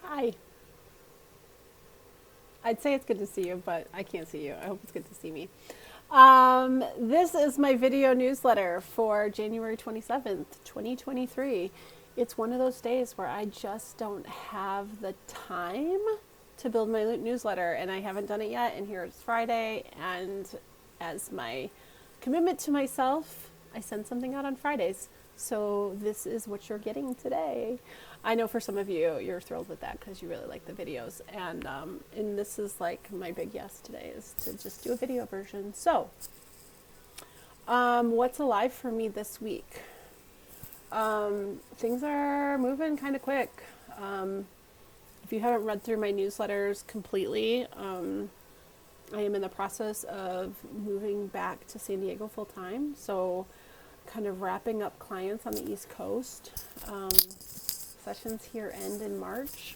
Hi. I'd say it's good to see you, but I can't see you. I hope it's good to see me. This is my video newsletter for January 27th, 2023. It's one of those days where I just don't have the time to build my newsletter, and I haven't done it yet. And here it's Friday, and as my commitment to myself, I send something out on Fridays. So this is what you're getting today. I know for some of you, you're thrilled with that because you really like the videos. And this is like my big yes today is to just do a video version. So what's alive for me this week? Things are moving kind of quick. If you haven't read through my newsletters completely, I am in the process of moving back to San Diego full time. So kind of wrapping up clients on the East Coast. Sessions here end in March.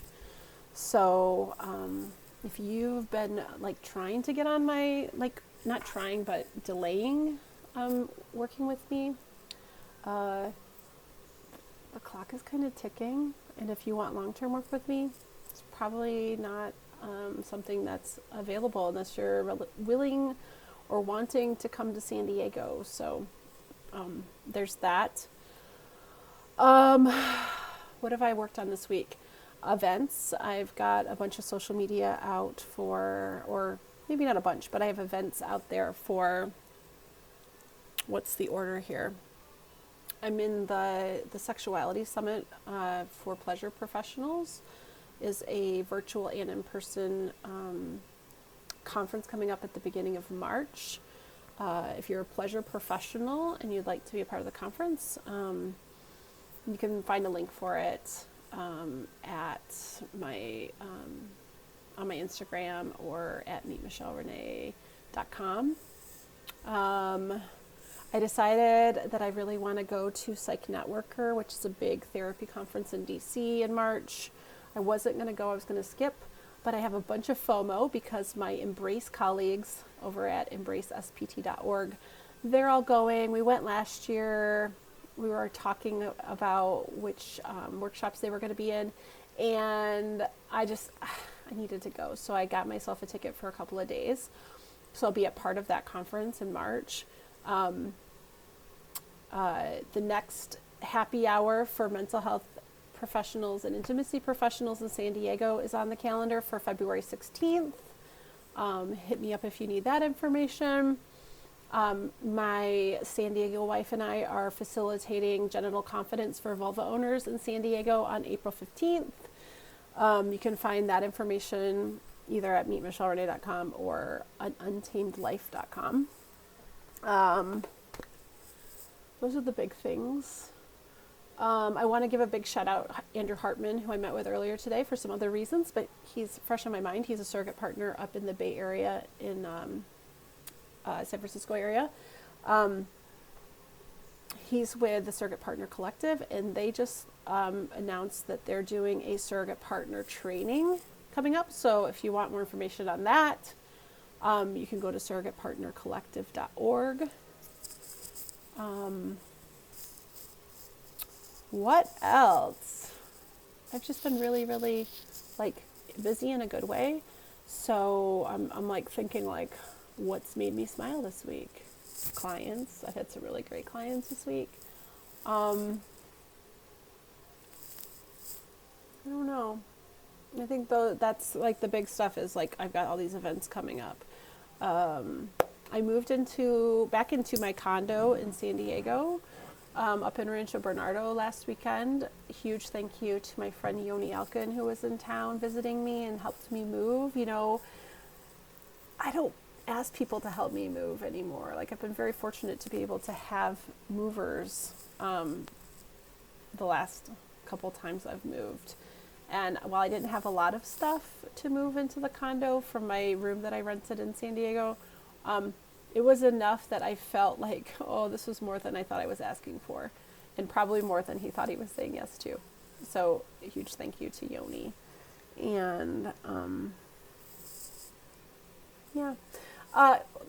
So if you've been like trying to get on my, like not trying, but delaying working with me, the clock is kind of ticking. And if you want long-term work with me, it's probably not something that's available unless you're willing or wanting to come to San Diego. So there's that. What have I worked on this week? Events. I've got a bunch of social media out for, or maybe not a bunch, but I have events out there for, what's the order here? I'm in the Sexuality Summit for Pleasure Professionals, is a virtual and in-person conference coming up at the beginning of March. If you're a pleasure professional and you'd like to be a part of the conference, you can find a link for it at my on my Instagram or at meetmichellerenee.com. I decided that I really want to go to Psych Networker, which is a big therapy conference in DC in March. I wasn't going to go, I was going to skip, but I have a bunch of FOMO because my Embrace colleagues over at embracespt.org, they're all going. We went last year. We were talking about which workshops they were going to be in, and I needed to go. So I got myself a ticket for a couple of days. So I'll be a part of that conference in March. The next happy hour for mental health professionals and intimacy professionals in San Diego is on the calendar for February 16th. Hit me up if you need that information. My San Diego wife and I are facilitating genital confidence for vulva owners in San Diego on April 15th. You can find that information either at meetmichellerenee.com or at untamedlife.com. Those are the big things. I want to give a big shout out Andrew Hartman, who I met with earlier today for some other reasons, but he's fresh on my mind. He's a surrogate partner up in the Bay Area in San Francisco area. He's with the Surrogate Partner Collective, and they just announced that they're doing a surrogate partner training coming up. So if you want more information on that, you can go to surrogatepartnercollective.org. What else? I've just been really, really like busy in a good way. So I'm like thinking like, what's made me smile this week? Clients. I've had some really great clients this week. I don't know. I think though that's like the big stuff is like I've got all these events coming up. I moved back into my condo in San Diego, up in Rancho Bernardo last weekend. Huge thank you to my friend Yoni Alkin, who was in town visiting me and helped me move. You know, I don't ask people to help me move anymore. Like I've been very fortunate to be able to have movers the last couple times I've moved. And while I didn't have a lot of stuff to move into the condo from my room that I rented in San Diego, it was enough that I felt like, oh, this was more than I thought I was asking for, and probably more than he thought he was saying yes to. So a huge thank you to Yoni. And yeah.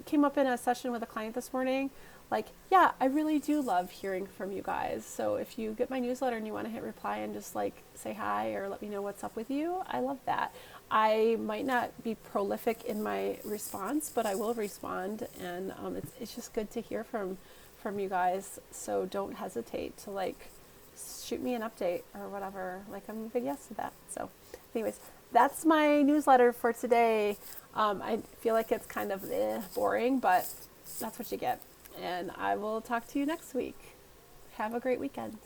Came up in a session with a client this morning. like, yeah, I really do love hearing from you guys. So if you get my newsletter and you want to hit reply and just like say hi or let me know what's up with you, I love that. I might not be prolific in my response, but I will respond, and it's just good to hear from you guys. So don't hesitate to like shoot me an update or whatever. Like, I'm a big yes to that. So anyways, that's my newsletter for today. I feel like it's kind of boring, but that's what you get. And I will talk to you next week. Have a great weekend.